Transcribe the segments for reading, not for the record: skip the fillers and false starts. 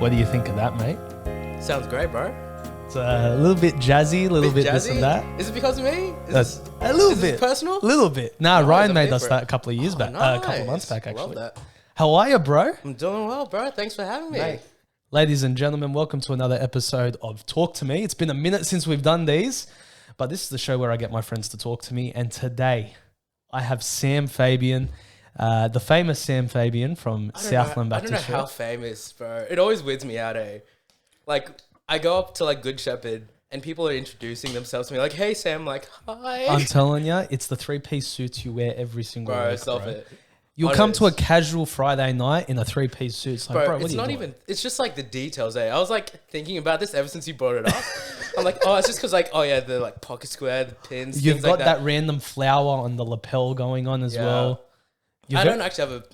What do you think of that, mate? Sounds great, bro. It's a little bit jazzy, a little bit this and that. Is it because of me? That's a little is bit this personal? A little bit. Nah, No, Ryan I'm made here us for that it. a couple of years back, a couple of months back, actually. Love that. How are you, bro? I'm doing well, bro. Thanks for having me. Mate. Ladies and gentlemen, welcome to another episode of Talk to Me. It's been a minute since we've done these, but this is the show where I get my friends to talk to me. And today, I have Sam Fabian, the famous Sam Fabian from Southland Baptist Church. I don't know how famous, bro. It always weirds me out, eh? Like, I go up to, like, Good Shepherd, and people are introducing themselves to me, like, hey, Sam, like, hi. I'm telling you, it's the three-piece suits you wear every single week, Stop bro. it. You'll come to a casual Friday night in a three-piece suit. It's like, bro, what it's are you not doing? even, it's just like the details, eh? I was like thinking about this ever since you brought it up. I'm like, oh, it's just because, like, oh yeah, the like pocket square, the pins, You've things got like that random flower on the lapel going on as well. I don't actually have a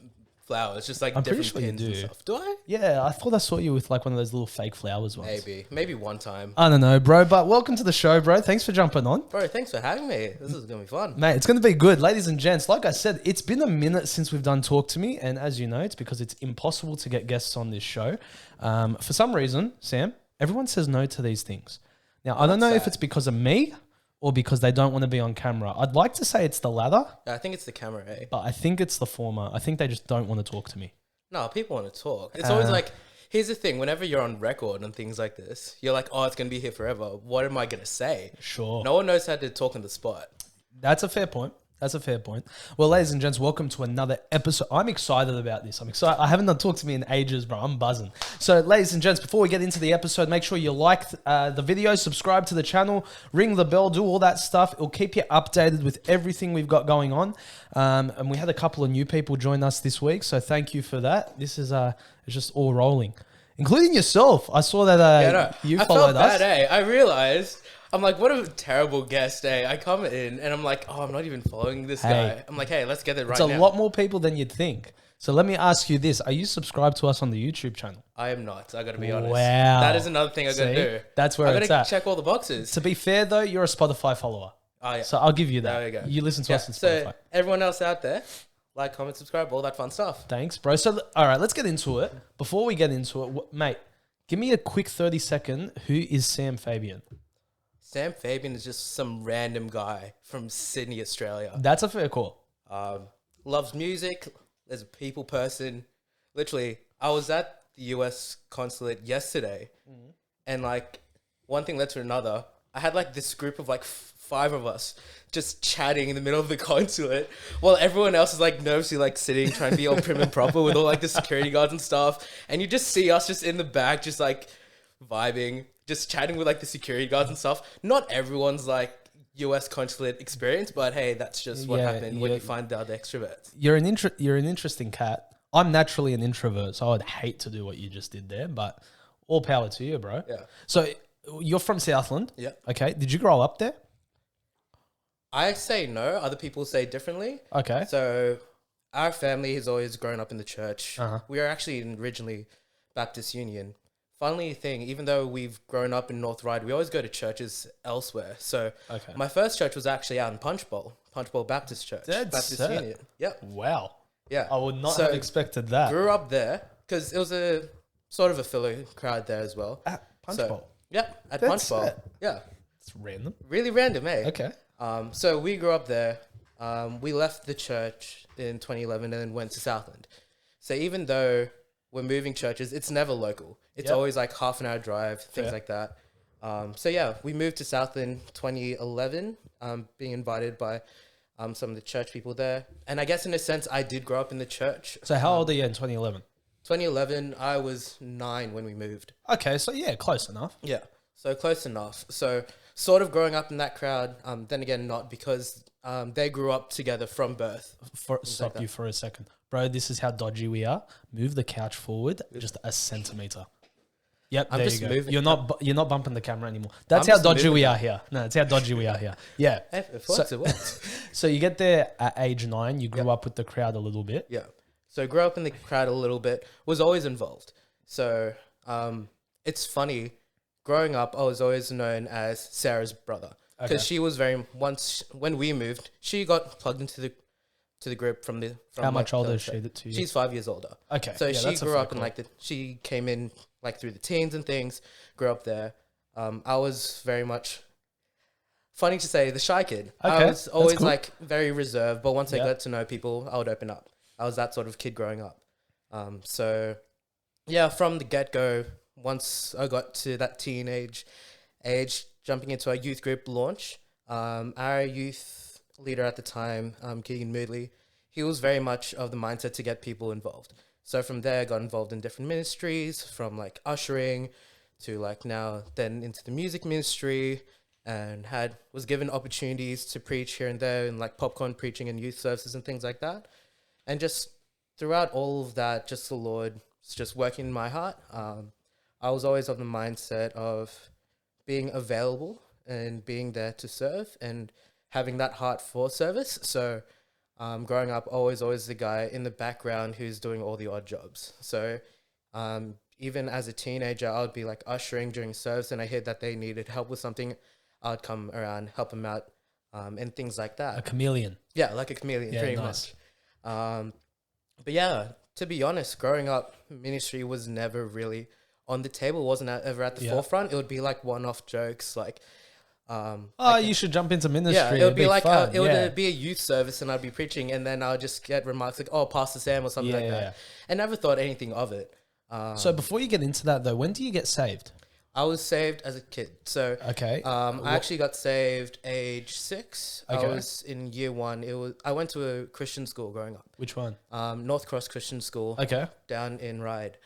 flower. It's just like I'm pretty different sure you pins and do. stuff. Do I? Yeah, I thought I saw you with like one of those little fake flowers ones. Maybe one time. I don't know, bro, but welcome to the show, bro. Thanks for jumping on. Bro, thanks for having me. This is going to be fun. Mate, it's going to be good. Ladies and gents, like I said, it's been a minute since we've done Talk to Me. And as you know, it's because it's impossible to get guests on this show. For some reason, Sam, everyone says no to these things. Now, I don't know if it's because of me or because they don't want to be on camera. I'd like to say it's the latter. Yeah, I think it's the camera, eh? But I think it's the former. I think they just don't want to talk to me. No, people want to talk. It's always like, here's the thing. Whenever you're on record and things like this, you're like, oh, it's going to be here forever. What am I going to say? Sure. No one knows how to talk on the spot. That's a fair point. That's a fair point. Well, ladies and gents, welcome to another episode. I'm excited about this. I'm excited. I haven't done Talk to Me in ages, bro. I'm buzzing. So, ladies and gents, before we get into the episode, make sure you like the video, subscribe to the channel, ring the bell, do all that stuff. It'll keep you updated with everything we've got going on. And we had a couple of new people join us this week, so thank you for that. This is it's just all rolling, including yourself. I saw that you followed us. I felt bad, eh? I realized... I'm like, what a terrible guest, eh? I come in and I'm like, oh, I'm not even following this guy. I'm like, hey, let's get it right now. It's a lot more people than you'd think. So let me ask you this. Are you subscribed to us on the YouTube channel? I am not. I got to be honest. Wow. That is another thing I got to do. That's where it's at. I got to check all the boxes. To be fair, though, you're a Spotify follower. Oh, yeah. So I'll give you that. There we go. You listen to us on Spotify. So everyone else out there, like, comment, subscribe, all that fun stuff. Thanks, bro. So, all right, let's get into it. Before we get into it, mate, give me a quick 30-second. Who is Sam Fabian? Sam Fabian is just some random guy from Sydney, Australia. That's a fair call. Loves music, is a people person. Literally, I was at the US consulate yesterday, and like one thing led to another. I had like this group of like 5 of us just chatting in the middle of the consulate while everyone else is like nervously like sitting, trying to be all prim and proper with all like the security guards and stuff. And you just see us just in the back, just like vibing, just chatting with like the security guards and stuff. Not everyone's like US consulate experience, but hey, that's just what happened when you find the other extroverts. You're an interesting cat. I'm naturally an introvert, so I'd hate to do what you just did there, but all power to you, bro. Yeah. So you're from Southland? Yeah. Okay. Did you grow up there? I say no. Other people say differently. Okay. So our family has always grown up in the church. Uh-huh. We are actually originally Baptist Union. Funny thing, even though we've grown up in North Ryde, we always go to churches elsewhere. So my first church was actually out in Punch Bowl Baptist Church. Baptist Union. Yep. Wow. Yeah. I would not have expected that. Grew up there because it was a sort of a filler crowd there as well. At Punch Bowl? Yep, at Punch Bowl. Yeah. It's random. Really random, eh? Okay. So we grew up there. We left the church in 2011 and then went to Southland. So even though we're moving churches, it's never local. It's always like half an hour drive, things like that. So yeah, we moved to Southland 2011, being invited by some of the church people there. And I guess in a sense, I did grow up in the church. So how old are you in 2011? 2011, I was 9 when we moved. Okay, so yeah, close enough. Yeah, so close enough. So sort of growing up in that crowd, then again, not because they grew up together from birth. Stop you for a second. Bro, this is how dodgy we are. Move the couch forward just a centimetre. Yep, I'm there just you go. moving. You're not bumping the camera anymore. That's how dodgy we are here. No, that's how dodgy we are here. Yeah. It works. So you get there at age 9. You grew up with the crowd a little bit. Yeah. So grew up in the crowd a little bit. Was always involved. So it's funny. Growing up, I was always known as Sarah's brother because she was when we moved, she got plugged into the group from how much older is she to you? She's 5 years older. Okay. So she grew up in she came in like through the teens and things, grew up there. I was very much, funny to say, the shy kid. Okay, I was always cool. like very reserved, but once I Yeah. got to know people, I would open up. I was that sort of kid growing up. So yeah, from the get go, once I got to that teenage age, jumping into our youth group launch, our youth leader at the time, Keegan Moodley, he was very much of the mindset to get people involved. So from there, I got involved in different ministries, from like ushering to like now then into the music ministry, and was given opportunities to preach here and there and like popcorn preaching and youth services and things like that. And just throughout all of that, just the Lord was just working in my heart. I was always of the mindset of being available and being there to serve and having that heart for service. So growing up, always the guy in the background who's doing all the odd jobs. So even as a teenager, I would be like ushering during service, and I heard that they needed help with something. I'd come around, help them out, and things like that. A chameleon. Yeah, like a chameleon, Yeah, pretty nice. much. But yeah, to be honest, growing up, ministry was never really on the table. Wasn't ever at the forefront. It would be like one-off jokes, like. You should jump into ministry. Yeah, it would be like fun. it would be a youth service, and I'd be preaching, and then I'll just get remarks like, "Oh, Pastor Sam" or something like that. I never thought anything of it. So before you get into that though, when do you get saved? I was saved as a kid. So Okay. I actually got saved age 6. Okay. I was in year 1. I went to a Christian school growing up. Which one? North Cross Christian School. Okay. Down in Ryde.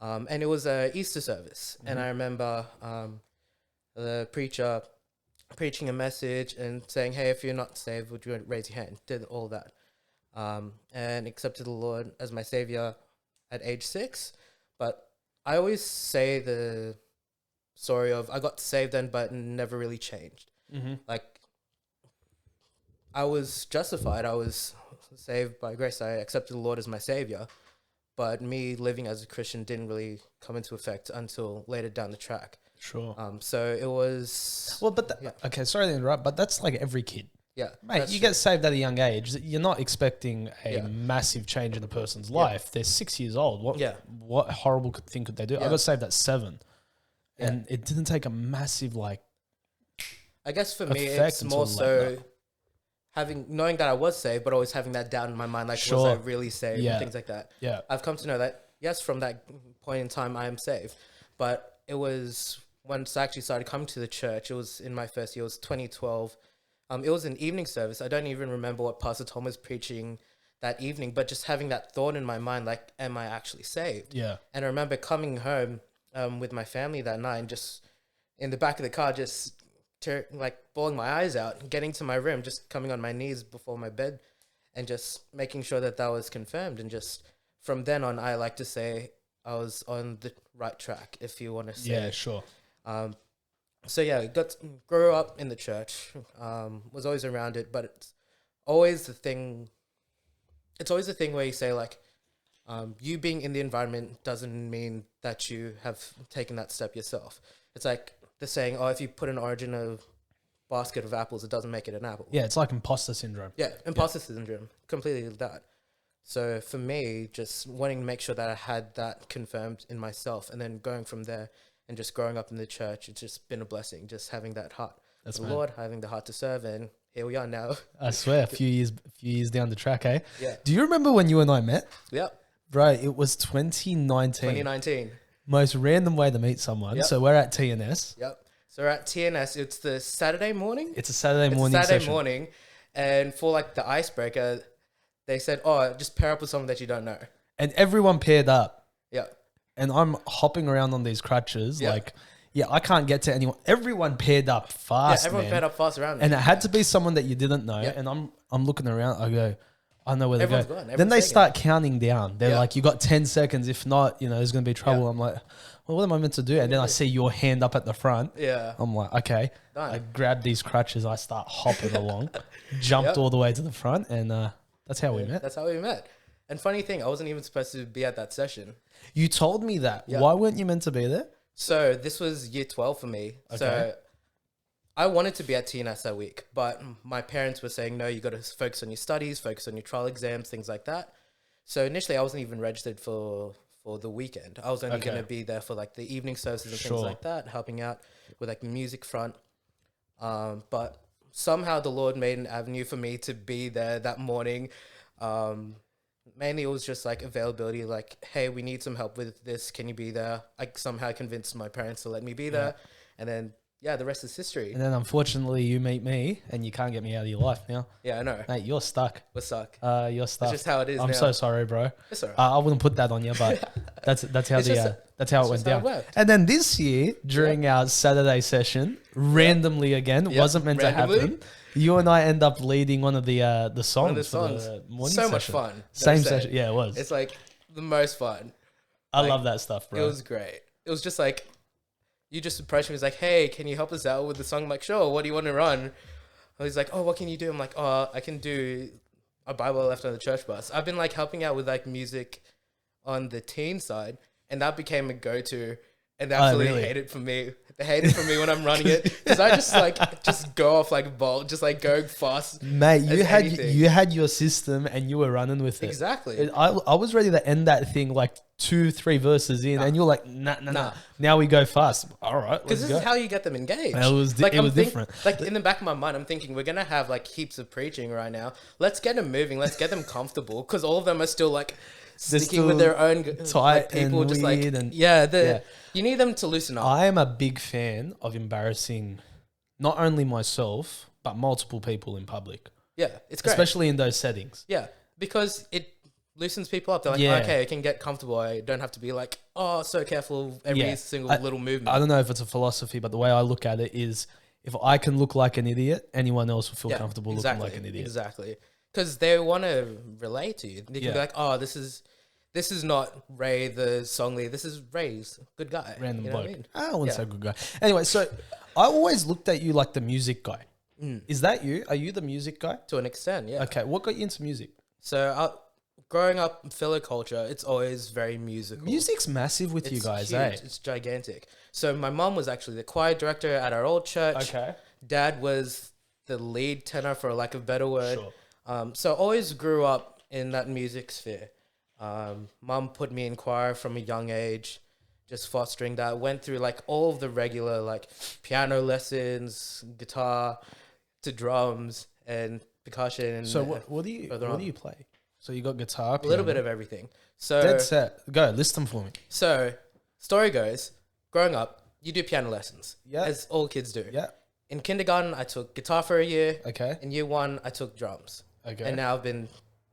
And it was a Easter service. And I remember the preacher preaching a message and saying, "Hey, if you're not saved, would you raise your hand?" Did all that. And accepted the Lord as my savior at age 6. But I always say the story of I got saved then, but never really changed. Like, I was justified. I was saved by grace. I accepted the Lord as my savior. But me living as a Christian didn't really come into effect until later down the track. Sure. So it was... Well, but okay, sorry to interrupt, but that's like every kid. Yeah. Mate, you get saved at a young age. You're not expecting a massive change in a person's life. They're 6 years old. What horrible thing could they do? I got saved at 7. And it didn't take a massive I guess for me, it's more so knowing that I was saved, but always having that doubt in my mind, like, was I really saved and things like that. Yeah. I've come to know that, yes, from that point in time, I am saved. But it was once I actually started coming to the church, it was in my first year, it was 2012. It was an evening service. I don't even remember what Pastor Tom was preaching that evening, but just having that thought in my mind, like, am I actually saved? Yeah. And I remember coming home with my family that night and just in the back of the car, just bawling my eyes out, getting to my room, just coming on my knees before my bed and just making sure that was confirmed. And just from then on, I like to say I was on the right track, if you want to say. Yeah, sure. So yeah, grew up in the church, was always around it, but it's always the thing where you say, like, you being in the environment doesn't mean that you have taken that step yourself. It's like the saying, "Oh, if you put an orange in a basket of apples, it doesn't make it an apple." Yeah, it's like imposter syndrome. Yeah, imposter syndrome, completely that. So for me, just wanting to make sure that I had that confirmed in myself, and then going from there and just growing up in the church, it's just been a blessing, just having that heart for the Lord, having the heart to serve, and here we are now. I swear, a few years down the track, eh? Yeah. Do you remember when you and I met? Yep. Bro, it was 2019. 2019. Most random way to meet someone. Yep. So we're at TNS. Yep. So we're at TNS. It's the Saturday morning. It's a Saturday morning session. Morning. And for like the icebreaker, they said, "Oh, just pair up with someone that you don't know." And everyone paired up. Yeah. And I'm hopping around on these crutches. Yeah. Like, I can't get to anyone. Everyone paired up fast. Yeah, everyone paired up fast around me. And it had to be someone that you didn't know. Yep. And I'm looking around. I go, I know where they Everyone's go. gone. Then Everyone's they taken. start counting down. They're like, you got 10 seconds. If not, there's going to be trouble. I'm like, well, what am I meant to do? And then I see your hand up at the front. Yeah. I'm like, okay. Done. I grab these crutches. I start hopping along. Jumped all the way to the front. And that's how we met. That's how we met. And funny thing, I wasn't even supposed to be at that session. You told me that. Yeah. Why weren't you meant to be there? So this was year 12 for me. Okay. So I wanted to be at TNS that week, but my parents were saying, no, you got to focus on your studies, focus on your trial exams, things like that. So initially I wasn't even registered for for the weekend. I was only Okay. going to be there for like the evening services and Sure. things like that, helping out with like the music front. But somehow the Lord made an avenue for me to be there that morning. Mainly it was just like availability, like, hey, we need some help with this. Can you be there? I somehow convinced my parents to let me be there. And then, yeah, the rest is history. And then unfortunately you meet me and you can't get me out of your life now. Yeah, I know. Mate, you're stuck. We're stuck. You're stuck. That's just how it is I'm now. so sorry, bro. It's all right. I wouldn't put that on you, but that's how It's just- that's how it it's went just how it down. worked. And then this year, during our Saturday session, randomly again, Yep, wasn't meant randomly. to happen. You and I end up leading one of the songs. One of the for songs. the morning So much session. fun. Same Gotta say. session. Yeah, it was. It's like the most fun. I like, love that stuff, bro. It was great. It was just like, you just approached me. He's like, hey, can you help us out with the song? I'm like, sure. What do you want to run? And he's like, oh, what can you do? I'm like, oh, I can do a Bible left on the church bus. I've been like helping out with like music on the teen side, and that became a go-to. And they absolutely really? hate it for me. They hate it for me when I'm running it because I just go off like a bolt, just like go fast. Mate, as anything. you had your system and you were running with it. Exactly. I was ready to end that thing like 2-3 verses in, and you're like, nah. Now we go fast. All right, Because let's this go. is how you get them engaged. It was different. Like in the back of my mind, I'm thinking we're gonna have like heaps of preaching right now. Let's get them moving. Let's get them comfortable because all of them are still like sticking with their own tight like, people. and Just like weird and- yeah. You need them to loosen up. I am a big fan of embarrassing not only myself but multiple people in public, Yeah, it's great. especially in those settings. Yeah, because it loosens people up. They're like, Yeah. okay, I can get comfortable. I don't have to be like, oh, so careful every Yeah. single little movement. I don't know if it's a philosophy, but the way I look at it is, if I can look like an idiot, anyone else will feel comfortable looking like an idiot. Exactly. Because they want to relate to you. They can Yeah. be like, oh, this is not Ray the song lead. This is Ray's good guy. Random You know bloke. what I mean? I wouldn't Yeah. say good guy. Anyway, so I always looked at you like the music guy. Mm. Is that you? Are you the music guy? To an extent, yeah. Okay, what got you into music? So growing up in Philly culture, it's always very musical. Music's massive with you It's guys, huge. eh? It's gigantic. So my mom was actually the choir director at our old church. Okay. Dad was the lead tenor, for lack of a better word. Sure. So always grew up in that music sphere. Mum put me in choir from a young age, just fostering that. Went through like all of the regular like piano lessons, guitar, to drums and percussion. And So what do you play? So you got guitar, a little piano. bit of everything. So Dead set. Go, list them for me. So story goes, growing up, you do piano lessons, Yeah. as all kids do. Yeah. In kindergarten, I took guitar for a year. Okay. In year 1, I took drums. Okay. And now I've been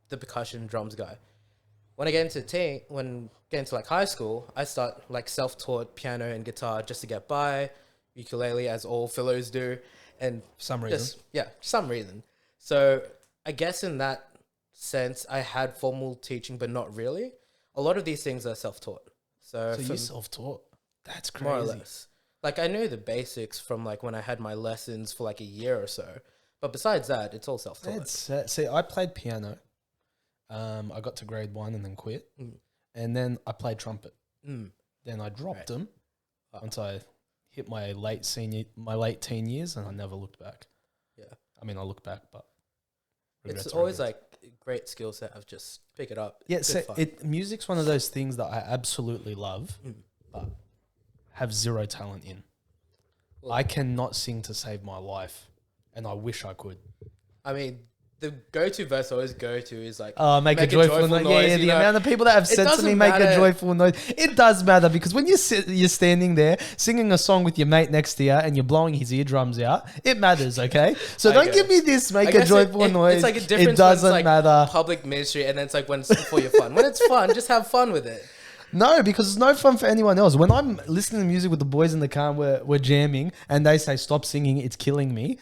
the percussion drums guy. When I get into like high school, I start like self-taught piano and guitar just to get by, ukulele as all fellows do, and Some reason. some reason. So I guess in that sense, I had formal teaching, but not really. A lot of these things are self-taught. So So for you're self-taught. That's crazy. more or less. Like I knew the basics from like when I had my lessons for like a year or so. But besides that, it's all self-taught. Dead set. See, I played piano. I got to grade 1 and then quit. Mm. And then I played trumpet. Mm. Then I dropped Right. them once I hit my late teen years, and I never looked back. Yeah. I mean, I look back, but It's always like a great skill set of just pick it up. yeah. Good So fun. music's one of those things that I absolutely love, Mm. but have zero talent in. Well- I cannot sing to save my life, and I wish I could. I mean, the go-to verse I always go to is like, Make a joyful noise. Yeah, you the know? amount of people that have It said to me, doesn't make a matter. joyful noise. It does matter, because when you're standing there singing a song with your mate next to you and you're blowing his eardrums out, it matters, okay? So I don't guess. give me this, make I a guess joyful noise. It's like a difference It doesn't when it's like matter. public ministry and then it's like when it's for your fun. When it's fun, just have fun with it. No, because it's no fun for anyone else. When I'm listening to music with the boys in the car and we're jamming and they say, stop singing, it's killing me.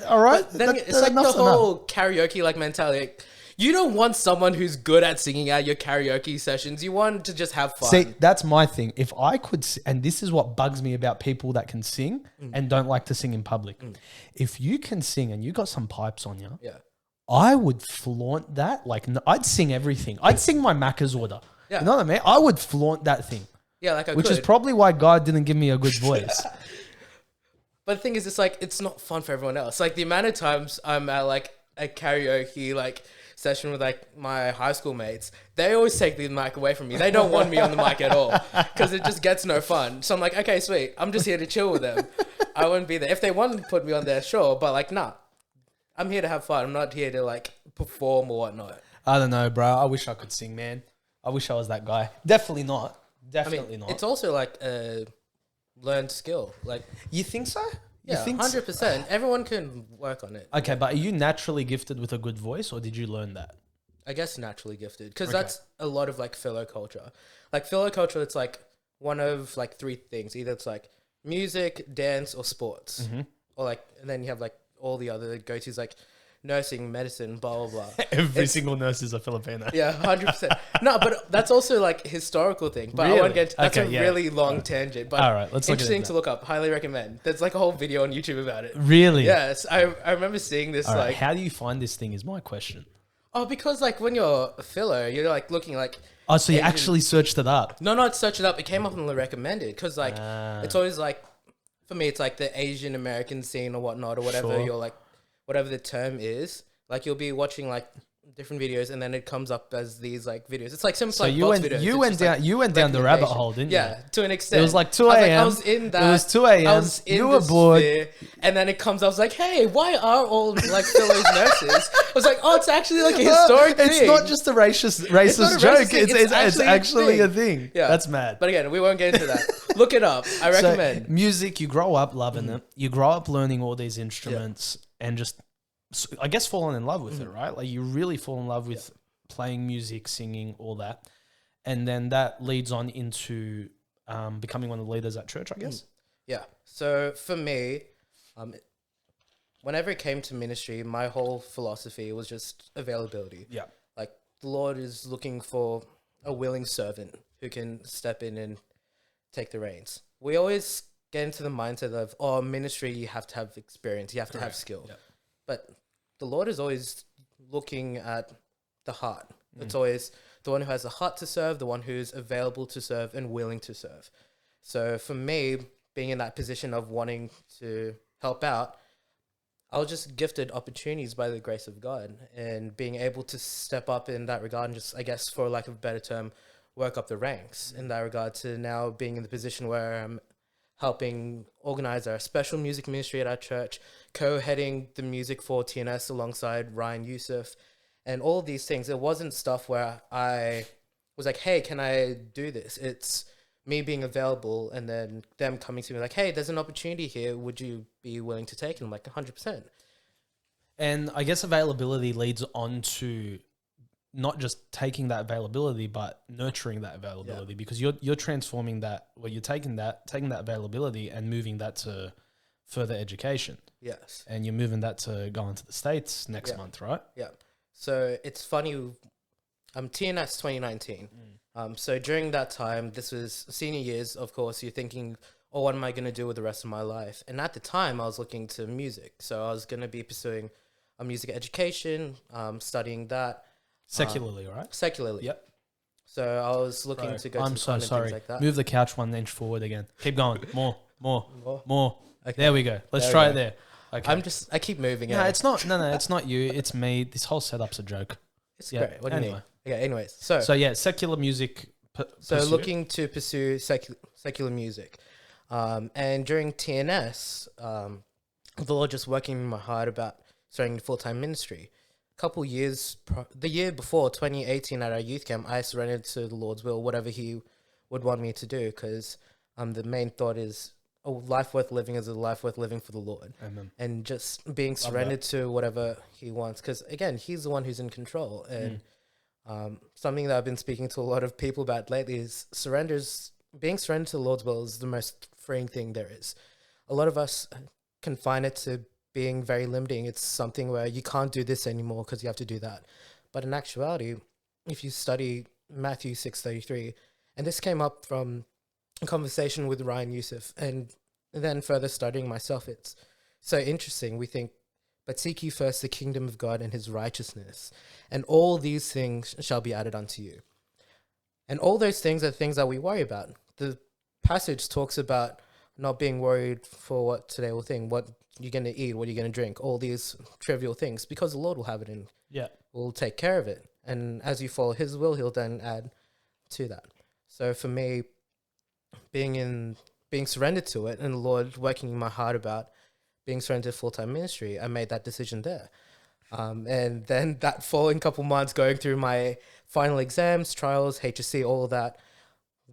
All right? But then it's like the whole karaoke like mentality. Like, you don't want someone who's good at singing at your karaoke sessions. You want to just have fun. See, that's my thing. If I could, and this is what bugs me about people that can sing and don't like to sing in public. If you can sing and you got some pipes on you, Yeah. I would flaunt that. Like, I'd sing everything. I'd sing my Macca's order. Yeah. You know what I mean? I would flaunt that thing, Yeah, like I which could. is probably why God didn't give me a good voice. But the thing is, it's like, it's not fun for everyone else. Like the amount of times I'm at like a karaoke, like session with like my high school mates, they always take the mic away from me. They don't want me on the mic at all because it just gets no fun. So I'm like, okay, sweet. I'm just here to chill with them. I wouldn't be there. If they wanted to put me on there, sure. But like, nah, I'm here to have fun. I'm not here to like perform or whatnot. I don't know, bro. I wish I could sing, man. I wish I was that guy. Definitely not. Definitely not. It's also like a learned skill. Like, you think so? yeah, 100%. Everyone can work on it. Okay, but are you naturally gifted with a good voice, or did you learn that? I guess naturally gifted, because that's a lot of like philo culture. Like philo culture, it's like one of like three things. Either it's like music, dance, or sports, or like, and then you have like all the other go-tos like nursing, medicine, blah blah blah. Every single nurse is a Filipino. Yeah, 100%. No, but that's also like historical thing. But Really? I won't get into, that's Okay, a yeah. really long tangent. But All right, let's look at interesting it. to look up. Highly recommend. There's like a whole video on YouTube about it. Really? Yes, I remember seeing this All right, like how do you find this thing is my question. because like when you're a filler, you're like looking like Oh, so you Asian- actually searched it up? no, not search it up. It came up on the recommended because like it's always like for me, it's like the Asian American scene or whatnot or whatever Sure. you're like whatever the term is. Like you'll be watching like different videos and then it comes up as these like videos. It's like some So like you box went videos. you It's went just, down like, you went down the rabbit hole, didn't you? Yeah, to an extent. It was like 2 I a.m. was in that. It was 2 a.m. I was in You were the bored. sphere, and then it comes. I was like, "Hey, why are all like fellows nurses?" I was like, "Oh, it's actually like a historic thing." It's not just a racist not a joke. racist thing, It's it's actually actually a a thing. Yeah. That's mad. But again, we won't get into that. Look it up. I recommend. So, music, you grow up loving it. You grow up learning all these instruments and just, I guess, falling in love with it, right? Like you really fall in love with playing music, singing, all that. And then that leads on into becoming one of the leaders at church, I guess. Yeah. So for me, whenever it came to ministry, my whole philosophy was just availability. Yeah. Like the Lord is looking for a willing servant who can step in and take the reins. We always get into the mindset of, oh, ministry, you have to have experience, you have to have skill. Yeah. But the Lord is always looking at the heart. It's always the one who has a heart to serve, the one who's available to serve and willing to serve. So for me, being in that position of wanting to help out, I was just gifted opportunities by the grace of God and being able to step up in that regard and just, I guess, for lack of a better term, work up the ranks in that regard to now being in the position where I'm helping organize our special music ministry at our church, co-heading the music for TNS alongside Ryan Youssef, and all of these things. It wasn't stuff where I was like, hey, can I do this? It's me being available and then them coming to me like, hey, there's an opportunity here. Would you be willing to take it? I'm like, 100%. And I guess availability leads on to not just taking that availability, but nurturing that availability, because you're transforming that, well, you're taking that availability and moving that to further education. Yes. And you're moving that to going to the States next month, right? Yeah. So it's funny, TNS 2019. So during that time, this was senior years, of course, you're thinking, oh, what am I going to do with the rest of my life? And at the time, I was looking to music. So I was going to be pursuing a music education, studying that. Secularly, right? Secularly. Yep. So I was looking to go to I'm the so con and sorry. things like that. Move the couch 1 inch forward again. Keep going. More. Okay. There we go. Let's There we try go. it there. Okay. I keep moving it. No, it's not. No, it's not you. It's me. This whole setup's a joke. It's Yeah, great. What do you anyway. mean? Okay, anyways. So So yeah, secular music. So pursuit. looking to pursue secular music. And during TNS, the Lord just working in my heart about starting full-time ministry. A couple years, the year before, 2018 at our youth camp, I surrendered to the Lord's will, whatever he would want me to do, because the main thought is a life worth living is a life worth living for the Lord. Amen. And just being surrendered to whatever he wants, because again, he's the one who's in control. And something that I've been speaking to a lot of people about lately is being surrendered to the Lord's will is the most freeing thing there is. A lot of us confine it to being very limiting. It's something where you can't do this anymore because you have to do that. But in actuality, if you study Matthew 6:33, and this came up from a conversation with Ryan Youssef, and then further studying myself, it's so interesting. We think, but seek ye first the kingdom of God and his righteousness, and all these things shall be added unto you. And all those things are things that we worry about. The passage talks about not being worried for what today will think, what you're going to eat, what are you going to drink, all these trivial things, because the Lord will have it and Yeah. will take care of it. And as you follow his will, he'll then add to that. So for me, being surrendered to it, and the Lord working in my heart about being surrendered to full-time ministry, I made that decision there. And then that following couple months going through my final exams, trials, HSC, all of that,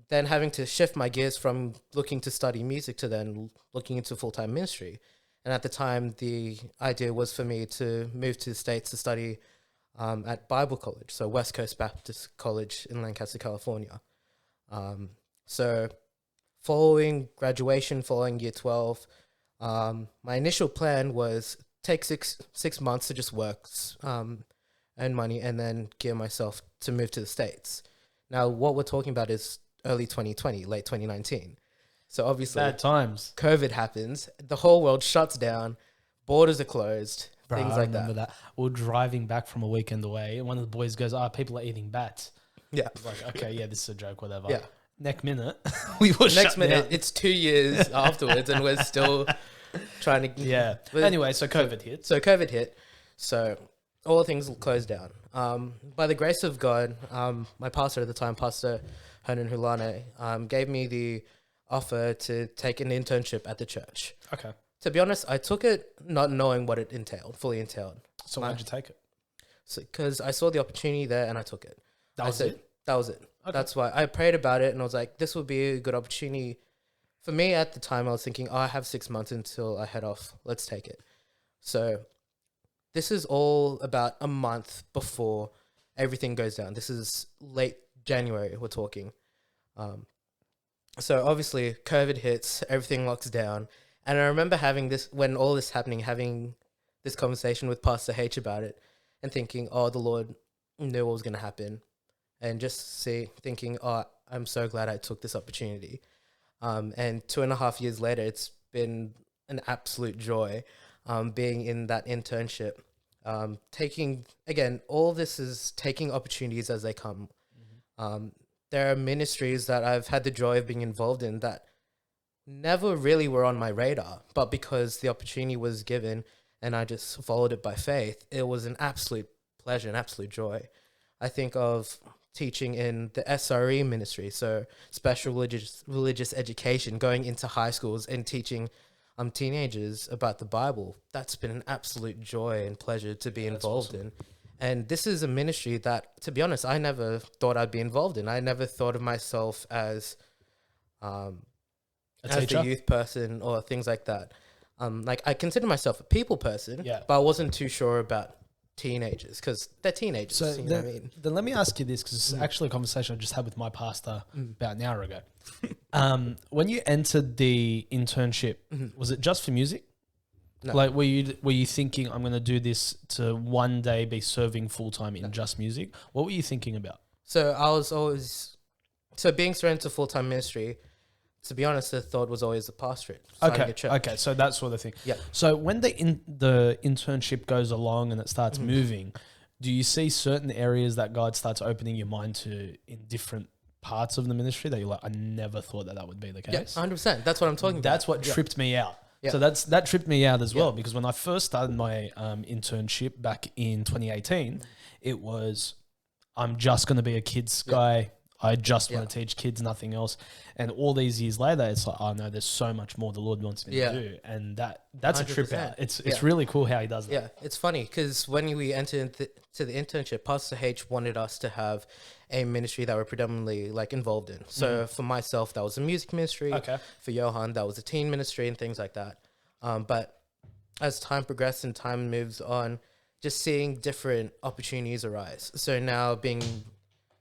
then having to shift my gears from looking to study music to then looking into full-time ministry. And at the time, the idea was for me to move to the States to study at Bible College, so West Coast Baptist College in Lancaster, California. So following graduation, following year 12, my initial plan was take six months to just work, earn money, and then gear myself to move to the States. Now, what we're talking about is early 2020, late 2019. So obviously, Bad times. COVID happens, the whole world shuts down, borders are closed, Bro, things I like remember that. that. We're driving back from a weekend away, and one of the boys goes, people are eating bats. Yeah. It's like, okay, yeah, this is a joke, whatever. Yeah. Next minute, we were Next shut minute, down. it's 2 years afterwards, and we're still trying to. Yeah. Anyway, so COVID hit. So COVID hit. So all things closed down. By the grace of God, my pastor at the time, Pastor Hernan Hulane, gave me the offer to take an internship at the church. Okay. To be honest, I took it not knowing what it fully entailed. So why'd you take it? Because I saw the opportunity there and I took it. That was it? That was it. Okay. That's why I prayed about it and I was like, this would be a good opportunity. For me at the time, I was thinking, I have 6 months until I head off. Let's take it. So this is all about a month before everything goes down. This is late January, we're talking. So obviously COVID hits, everything locks down. And I remember having this conversation with Pastor H about it and thinking, oh, the Lord knew what was going to happen. And just thinking, oh, I'm so glad I took this opportunity. And 2.5 years later, it's been an absolute joy being in that internship. All this is taking opportunities as they come. There are ministries that I've had the joy of being involved in that never really were on my radar, but because the opportunity was given and I just followed it by faith, it was an absolute pleasure, an absolute joy. I think of teaching in the SRE ministry, so special religious education, going into high schools and teaching teenagers about the Bible. That's been an absolute joy and pleasure to be involved in. And this is a ministry that, to be honest, I never thought I'd be involved in. I never thought of myself as the youth person or things like that. I consider myself a people person, but I wasn't too sure about teenagers because they're teenagers. So you know what I mean? Then let me ask you this, because it's actually a conversation I just had with my pastor about an hour ago. When you entered the internship, was it just for music? No. Like, were you thinking, I'm going to do this to one day be serving full time in just music? What were you thinking about? So I was always being surrendered to full time ministry. To be honest, the thought was always the pastorate. Okay, so that sort of thing. Yeah. So when the internship goes along and it starts moving, do you see certain areas that God starts opening your mind to in different parts of the ministry that you're like, I never thought that would be the case? Yeah, 100%. That's what I'm talking about. That's what tripped me out. Yeah. So that tripped me out as well, because when I first started my internship back in 2018, it was, I'm just going to be a kids guy. I just want to teach kids, nothing else. And all these years later, it's like, oh no, there's so much more the Lord wants me to do. And that's 100%. A trip out. It's really cool how he does that. Yeah, it's funny because when we entered to the internship, Pastor H wanted us to have a ministry that we're predominantly involved in. So for myself, that was a music ministry. Okay. For Johan, that was a teen ministry and things like that. But as time progressed and time moves on, just seeing different opportunities arise.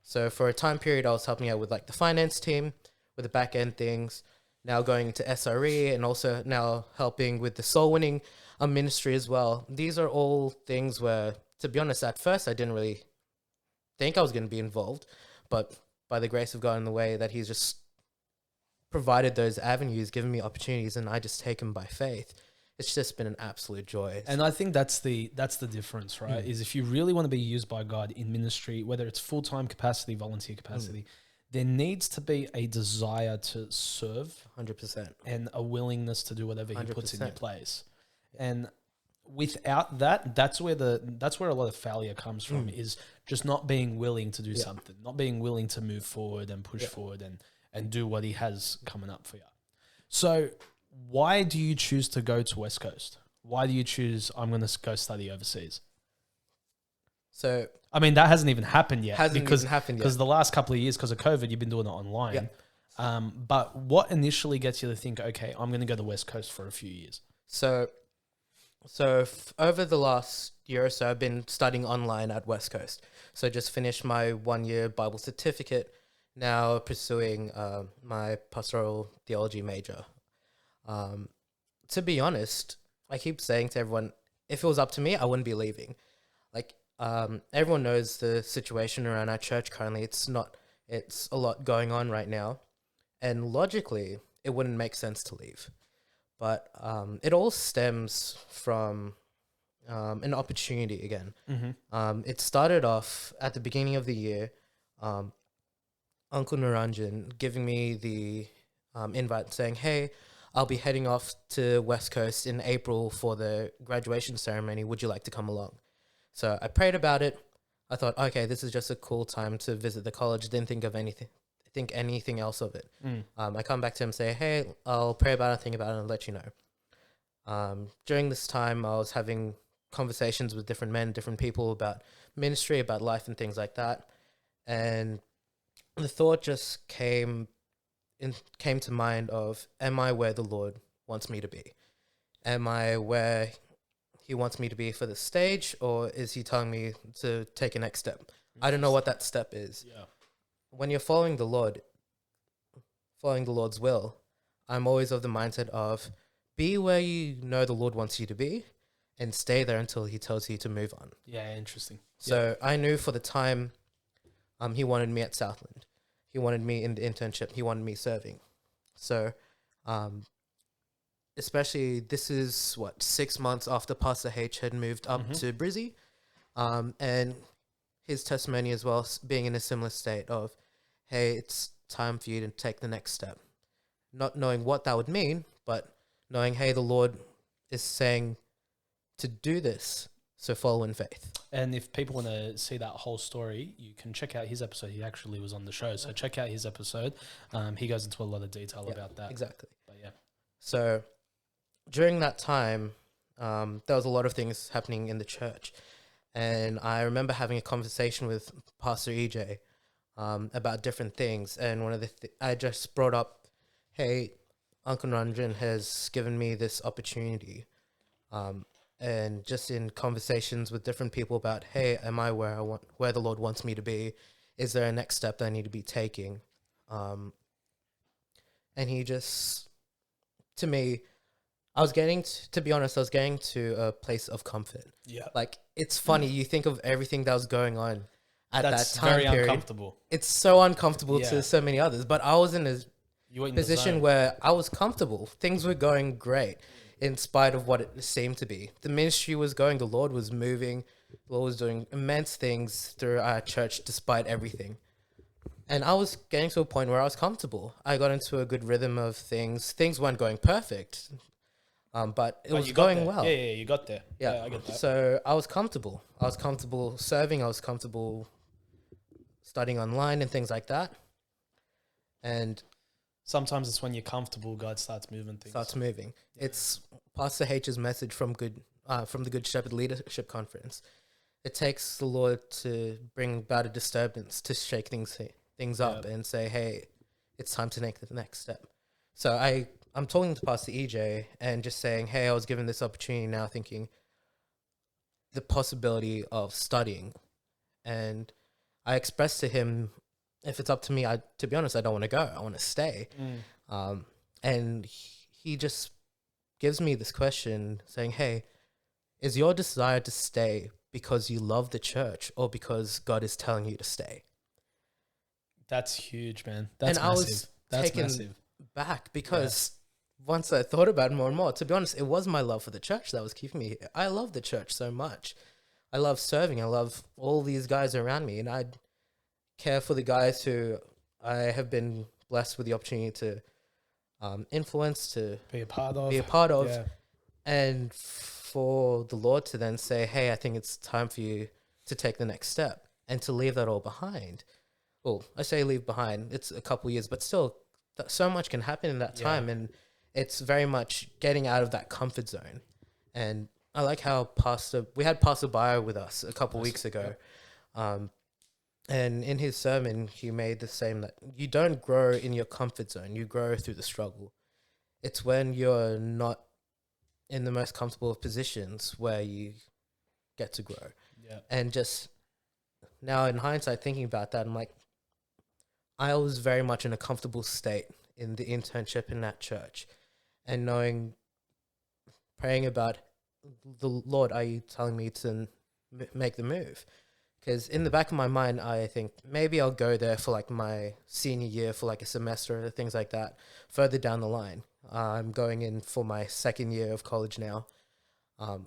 So for a time period, I was helping out with the finance team, with the back end things, now going into SRE and also now helping with the soul winning ministry as well. These are all things where, to be honest, at first I didn't really think I was going to be involved, but by the grace of God in the way that he's just provided those avenues, given me opportunities, and I just take them by faith. It's just been an absolute joy. And I think that's the difference, right? Is if you really want to be used by God in ministry, whether it's full-time capacity, volunteer capacity, there needs to be a desire to serve 100%. and a willingness to do whatever he puts in your 100%. place. And without that, that's where a lot of failure comes from, is just not being willing to do something, not being willing to move forward and push forward and do what he has coming up for you. So why do you choose to go to West Coast? Why do you choose, I'm going to go study overseas? So I mean, that hasn't even happened yet. Because the last couple of years, because of COVID, you've been doing it online. Yeah. But what initially gets you to think, okay, I'm going to go to the West Coast for a few years? So over the last year or so, I've been studying online at West Coast. So I just finished my 1-year Bible certificate, now pursuing my pastoral theology major. To be honest, I keep saying to everyone, if it was up to me, I wouldn't be leaving. Like, everyone knows the situation around our church currently. It's a lot going on right now. And logically, it wouldn't make sense to leave. But it all stems from an opportunity again. It started off at the beginning of the year, Uncle Naranjan giving me the invite saying, hey, I'll be heading off to West Coast in April for the graduation ceremony. Would you like to come along? So I prayed about it. I thought, okay, this is just a cool time to visit the college. Didn't think anything else of it. I come back to him and say, hey, I'll pray about it, think about it, and let you know. During this time, I was having conversations with different men, different people about ministry, about life and things like that. And the thought just came to mind of, am I where the Lord wants me to be? Am I where he wants me to be for the stage, or is he telling me to take a next step? I don't know what that step is. Yeah. When you're following the Lord, following the Lord's will, I'm always of the mindset of be where you know the Lord wants you to be and stay there until he tells you to move on. Yeah, interesting. So I knew for the time he wanted me at Southland. He wanted me in the internship. He wanted me serving. So especially this is, 6 months after Pastor H had moved up to Brizzy. And his testimony as well, being in a similar state of, hey, it's time for you to take the next step. Not knowing what that would mean, but knowing, hey, the Lord is saying to do this, so follow in faith. And if people want to see that whole story, you can check out his episode. He actually was on the show, so check out his episode. He goes into a lot of detail about that. Exactly. But yeah. So during that time, there was a lot of things happening in the church. And I remember having a conversation with Pastor EJ about different things. And one of the I just brought up, hey, Uncle Ranjan has given me this opportunity. And just in conversations with different people about, hey, am I where the Lord wants me to be? Is there a next step that I need to be taking? And he just, to me, to be honest, I was getting to a place of comfort. Yeah. Like, it's funny. You think of everything that was going on at that time very period. Uncomfortable. It's so uncomfortable to so many others. But I was in a position where I was comfortable. Things were going great in spite of what it seemed to be. The ministry was going. The Lord was moving. The Lord was doing immense things through our church despite everything. And I was getting to a point where I was comfortable. I got into a good rhythm of things. Things weren't going perfect. But it was going well. Yeah, you got there. Yeah, I get that. So I was comfortable. I was comfortable serving. I was comfortable studying online and things like that. And sometimes it's when you're comfortable, God starts moving things. Yeah. It's Pastor H's message from the Good Shepherd Leadership Conference. It takes the Lord to bring about a disturbance, to shake things up and say, hey, it's time to take the next step. So I'm talking to Pastor EJ and just saying, hey, I was given this opportunity now, thinking the possibility of studying. And I expressed to him, if it's up to me, to be honest, I don't want to go. I want to stay. And he just gives me this question saying, hey, is your desire to stay because you love the church or because God is telling you to stay? That's huge, man. That's and massive. I was taken back because once I thought about it more and more, to be honest, it was my love for the church that was keeping me here. I love the church so much. I love serving. I love all these guys around me. And I care for the guys who I have been blessed with the opportunity to influence, to be a part of. Yeah. And for the Lord to then say, hey, I think it's time for you to take the next step and to leave that all behind. Well, I say leave behind, it's a couple years, but still, so much can happen in that time. And it's very much getting out of that comfort zone. And I like how we had Pastor Bio with us a couple weeks ago. And in his sermon, he made the same, that you don't grow in your comfort zone, you grow through the struggle. It's when you're not in the most comfortable of positions where you get to grow. Yeah. And just now in hindsight, thinking about that, I'm like, I was very much in a comfortable state in the internship in that church, and praying about, the Lord, are you telling me to make the move? Because in the back of my mind, I think maybe I'll go there for like my senior year for like a semester or things like that further down the line. I'm going in for my second year of college now.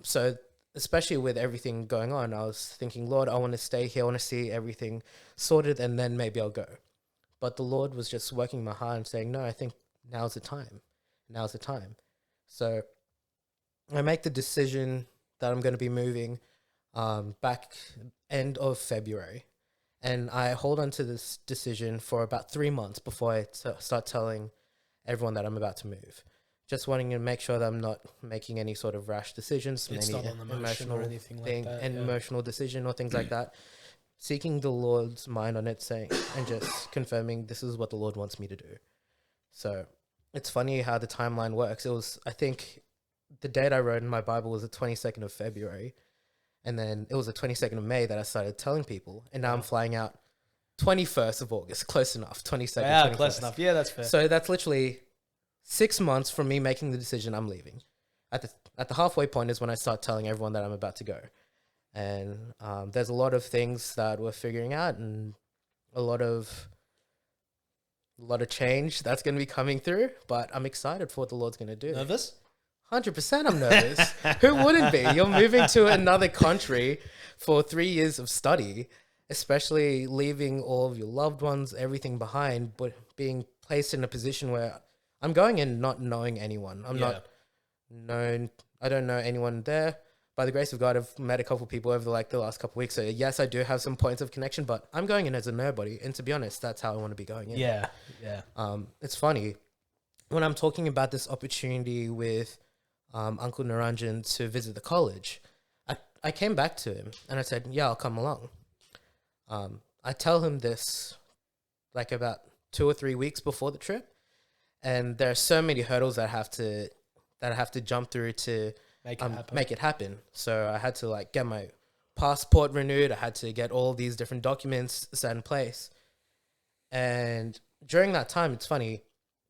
So especially with everything going on, I was thinking, Lord, I want to stay here. I want to see everything sorted, and then maybe I'll go. But the Lord was just working my heart and saying, no, I think now's the time. Now's the time. So I make the decision that I'm going to be moving back end of February. And I hold on to this decision for about 3 months before I start telling everyone that I'm about to move. Just wanting to make sure that I'm not making any sort of rash decisions, It's any not on emotion or anything thing, like that. an emotional decision or things like that. Seeking the Lord's mind on it, saying, and just confirming this is what the Lord wants me to do. So it's funny how the timeline works. It was, I think, the date I wrote in my Bible was the 22nd of February. And then it was the 22nd of May that I started telling people. And now I'm flying out 21st of August. Close enough. 22nd, Yeah, 21st. close enough. Yeah, that's fair. So that's literally 6 months from me making the decision I'm leaving. At the halfway point is when I start telling everyone that I'm about to go. And there's a lot of things that we're figuring out, and a lot of change that's going to be coming through. But I'm excited for what the Lord's going to do. Nervous? 100% I'm nervous. Who wouldn't be? You're moving to another country for 3 years of study, especially leaving all of your loved ones, everything behind, but being placed in a position where I'm going in not knowing anyone. I don't know anyone there. By the grace of God, I've met a couple of people over the last couple of weeks. So yes, I do have some points of connection, but I'm going in as a nobody. And to be honest, that's how I want to be going in. Yeah. It's funny when I'm talking about this opportunity with Uncle Naranjan to visit the college. I came back to him and I said, yeah, I'll come along. I tell him this like about 2 or 3 weeks before the trip. And there are so many hurdles that I have to jump through to make it happen. So I had to like get my passport renewed. I had to get all these different documents set in place. And during that time, it's funny,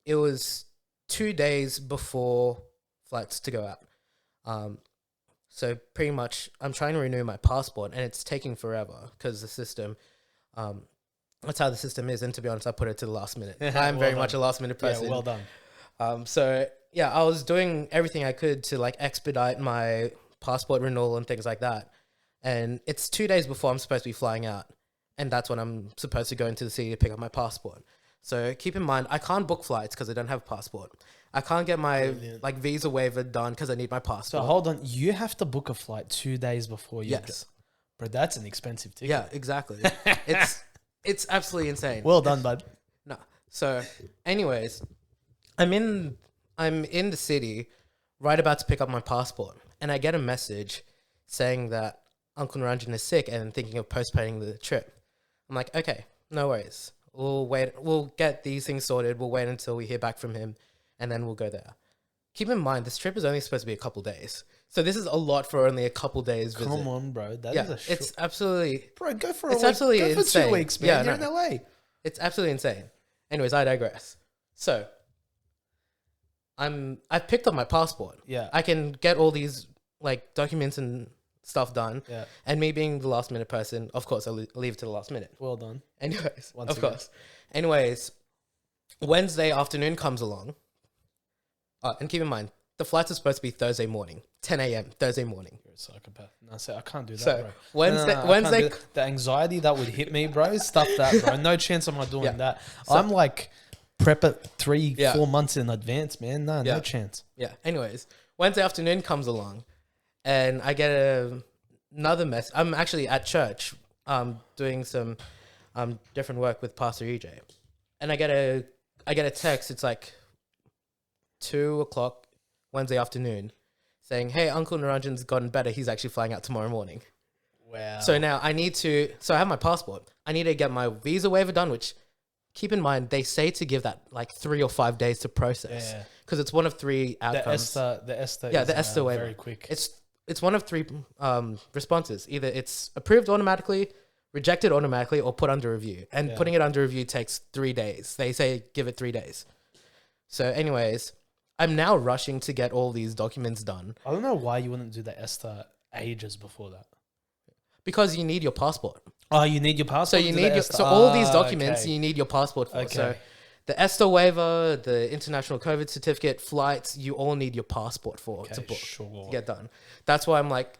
it was 2 days before flights to go out. So pretty much I'm trying to renew my passport, and it's taking forever because the system, that's how the system is. And to be honest, I put it to the last minute. I'm very much a last minute person. Yeah, well done. So yeah, I was doing everything I could to like expedite my passport renewal and things like that. And it's 2 days before I'm supposed to be flying out. And that's when I'm supposed to go into the city to pick up my passport. So keep in mind, I can't book flights because I don't have a passport. I can't get my like visa waiver done because I need my passport. So hold on, you have to book a flight 2 days before you go. Bro, that's an expensive ticket. Yeah, exactly. It's absolutely insane. Well done, bud. No. So anyways, I'm in the city, right about to pick up my passport, and I get a message saying that Uncle Naranjan is sick and thinking of postponing the trip. I'm like, okay, no worries. We'll wait. We'll get these things sorted. We'll wait until we hear back from him, and then we'll go there. Keep in mind, this trip is only supposed to be a couple days. So this is a lot for only a couple days visit. Come on, bro. That is a short... It's absolutely... Bro, go for it's a week. absolutely go for insane. 2 weeks, man. Yeah, You're in LA. It's absolutely insane. Anyways, I digress. So, I've picked up my passport. Yeah. I can get all these like documents and stuff done. Yeah. And me being the last minute person, of course, I'll leave it to the last minute. Well done. Anyways, Once of again. course. Anyways, Wednesday afternoon comes along. And keep in mind, the flights are supposed to be Thursday morning, 10 a.m. Thursday morning. You're a psychopath. No, I can't do that, So, bro. Wednesday, I can't Wednesday, do that. The anxiety that would hit me, bro, stuff that, bro. No chance am I doing that. So- I'm like prep it 3-4 months in advance, man. No Yeah. chance. yeah. Anyways, Wednesday afternoon comes along, and I get another mess. I'm actually at church, doing some different work with Pastor EJ, and I get a text. It's like 2 o'clock Wednesday afternoon, saying, "Hey, Uncle Naranjan's gotten better. He's actually flying out tomorrow morning." Wow. So now I need to. So I have my passport. I need to get my visa waiver done. Which, keep in mind, they say to give that like 3 or 5 days to process. Yeah. Because it's one of 3 outcomes. The ESTA Yeah, is, the ESTA waiver. very quick. It's one of 3 responses. Either it's approved automatically, rejected automatically, or put under review. And putting it under review takes 3 days. They say give it 3 days. So anyways, I'm now rushing to get all these documents done. I don't know why you wouldn't do the ESTA ages before that. Because you need your passport. Oh, you need your passport. So you need all these documents okay. you need your passport for. Okay. So the ESTA waiver, the international COVID certificate, flights, you all need your passport for to book, to get done. That's why I'm like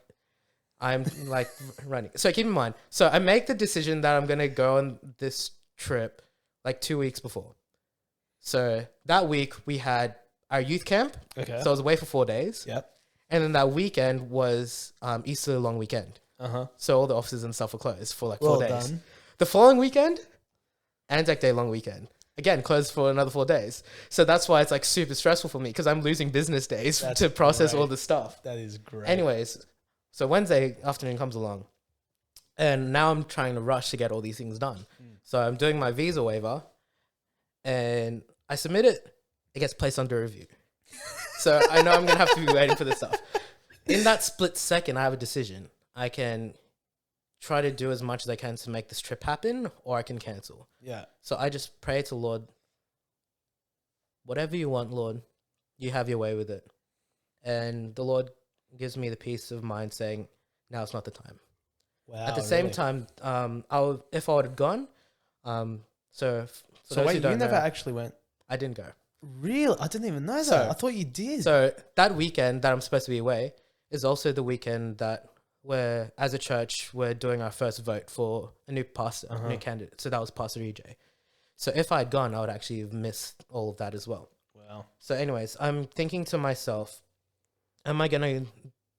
running. So keep in mind. So I make the decision that I'm gonna go on this trip like 2 weeks before. So that week we had our youth camp. Okay. So I was away for 4 days. Yep. And then that weekend was Easter long weekend. So all the offices and stuff were closed for like 4 days. Done. The following weekend, Anzac Day long weekend. Again, closed for another 4 days. So that's why it's like super stressful for me because I'm losing business days to process all the stuff. That is great. Anyways, so Wednesday afternoon comes along. And now I'm trying to rush to get all these things done. So I'm doing my visa waiver and I submit it. It gets placed under review. So I know I'm going to have to be waiting for this stuff. In that split second, I have a decision. I can try to do as much as I can to make this trip happen, or I can cancel. Yeah. So I just pray to Lord, whatever you want, Lord, you have your way with it. And the Lord gives me the peace of mind saying, now's not the time. Wow. At the same time, if I would have gone, so wait, you never actually went? I didn't go. Really? I didn't even know that. I thought you did. So that weekend that I'm supposed to be away is also the weekend that where, as a church, we're doing our first vote for a new pastor, new candidate. So that was Pastor EJ. So if I had gone, I would actually have missed all of that as well. Wow. So anyways, I'm thinking to myself, am I going to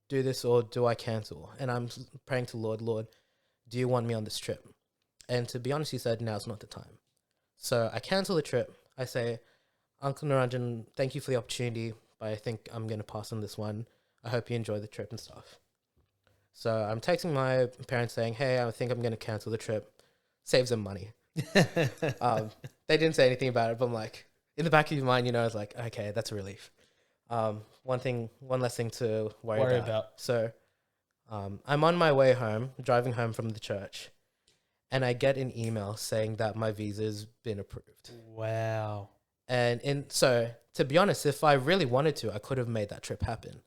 do this or do I cancel? And I'm praying to Lord, do you want me on this trip? And to be honest, he said, now's not the time. So I cancel the trip. I say, Uncle Naranjan, thank you for the opportunity, but I think I'm going to pass on this one. I hope you enjoy the trip and stuff. So I'm texting my parents saying, hey, I think I'm going to cancel the trip. Save them money. They didn't say anything about it, but I'm like, in the back of your mind, it's like, okay, that's a relief. One less thing to worry about. So I'm on my way home, driving home from the church, and I get an email saying that my visa's been approved. Wow. And so, to be honest, if I really wanted to, I could have made that trip happen.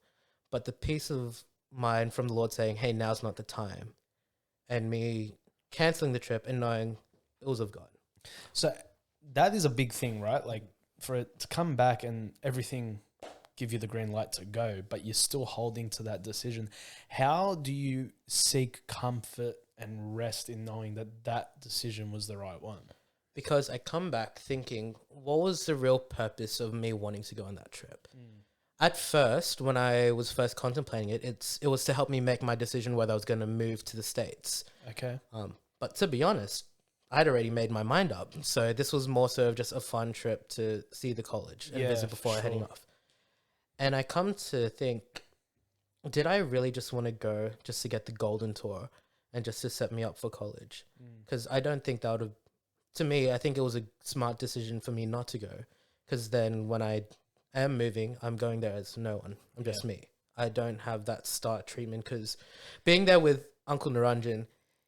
But the peace of mind from the Lord saying, hey, now's not the time, and me canceling the trip and knowing it was of God. So that is a big thing, right? Like for it to come back and everything give you the green light to go, but you're still holding to that decision. How do you seek comfort and rest in knowing that that decision was the right one? Because I come back thinking, what was the real purpose of me wanting to go on that trip? At first, when I was first contemplating it, it was to help me make my decision whether I was going to move to the States. Okay. But to be honest, I'd already made my mind up. So this was more so of just a fun trip to see the college and visit before heading off. And I come to think, did I really just want to go just to get the golden tour and just to set me up for college? Because I don't think that would have, to me, I think it was a smart decision for me not to go. Because then when I am moving, I'm going there as no one. I'm just me. I don't have that start treatment because being there with Uncle Naranjan,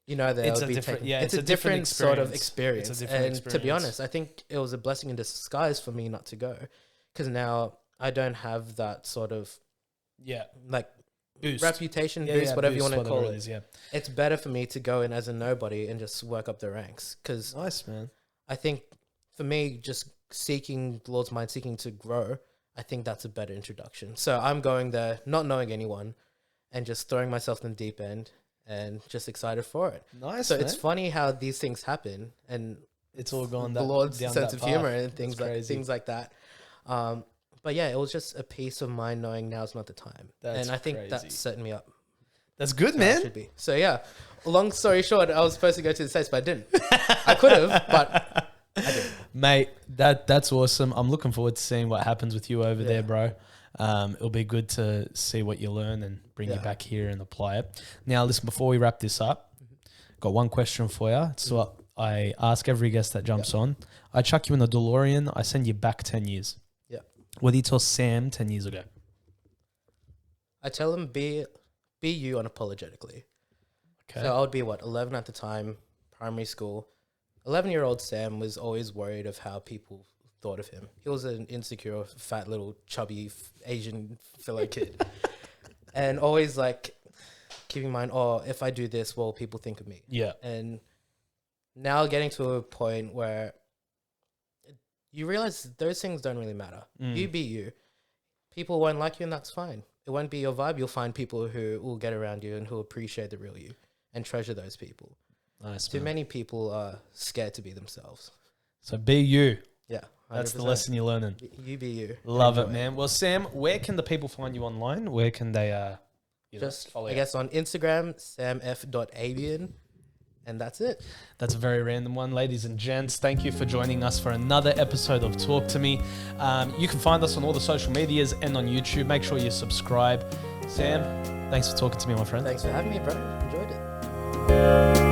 that it's it's a different sort of experience. It's a different experience. To be honest, I think it was a blessing in disguise for me not to go because now I don't have that sort of boost. Reputation boost, whatever you want to call it. Yeah. It's better for me to go in as a nobody and just work up the ranks because nice, man. I think for me, just seeking the Lord's mind, seeking to grow, I think that's a better introduction. So I'm going there not knowing anyone and just throwing myself in the deep end and just excited for it. Nice. So man. it's funny how these things happen and it's all gone the Lord's down sense that of path. humor and things like that. But yeah, it was just a peace of mind knowing now's not the time. That's and I think crazy. that's setting me up. That's good, How it man. should be. So yeah, long story short, I was supposed to go to the States, but I didn't. I could have, but I didn't. Mate, that's awesome. I'm looking forward to seeing what happens with you over there, bro. It'll be good to see what you learn and bring you back here and apply it. Now, listen, before we wrap this up, got one question for you. It's what I ask every guest that jumps on. I chuck you in a DeLorean. I send you back 10 years. Yeah. What do you tell Sam 10 years ago? I tell him be you unapologetically. Okay. So I would be 11 at the time, primary school. 11-year-old Sam was always worried of how people thought of him. He was an insecure, fat little chubby Asian fellow kid. And always like keeping in mind, if I do this, what will people think of me? Yeah. And now getting to a point where you realize those things don't really matter. You be you. People won't like you, and that's fine. It won't be your vibe. You'll find people who will get around you and who appreciate the real you and treasure those people. Nice. Too man. many people are scared to be themselves. So be you. Yeah. That's the 100%. lesson you're learning. You be you. Love Enjoy it, man. Well, Sam, where can the people find you online? Where can they Just, follow I you? guess, on Instagram, samf.avian. And that's it. That's a very random one, ladies and gents. Thank you for joining us for another episode of Talk to Me. You can find us on all the social medias and on YouTube. Make sure you subscribe. Sam, thanks for talking to me, my friend. Thanks for having me, bro. Enjoyed it.